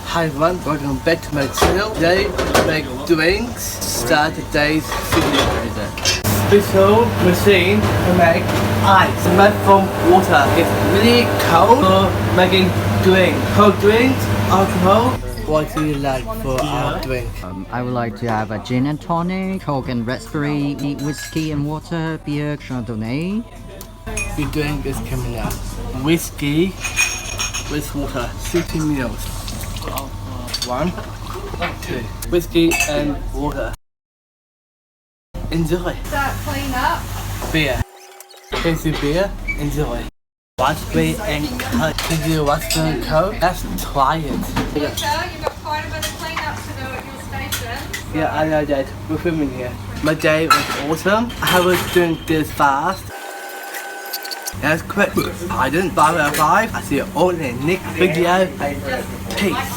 Hi everyone, welcome back to my channel. Today we make drinks. Start today's video. Special machine to make ice made from water. It's really cold for making drink. Cold drinks, alcohol. What do you like for our drink? I would like to have a gin and tonic, Coke and raspberry, whiskey and water, beer, Chardonnay. The drink is coming up. Whiskey with water, 60 ml. 1, 2. Whiskey and water. Enjoy. Start clean up. Beer. Tasty beer. Enjoy. Raspberry and Coke. Can you raspberry and Coke? Let's try it. Peter, you've got quite a bit of clean up to do at your station. Yeah, I know that. We're filming here. My day was awesome. I was doing this fast. That's quick. I didn't 5 out of 5. I see you all in the next video. Peace.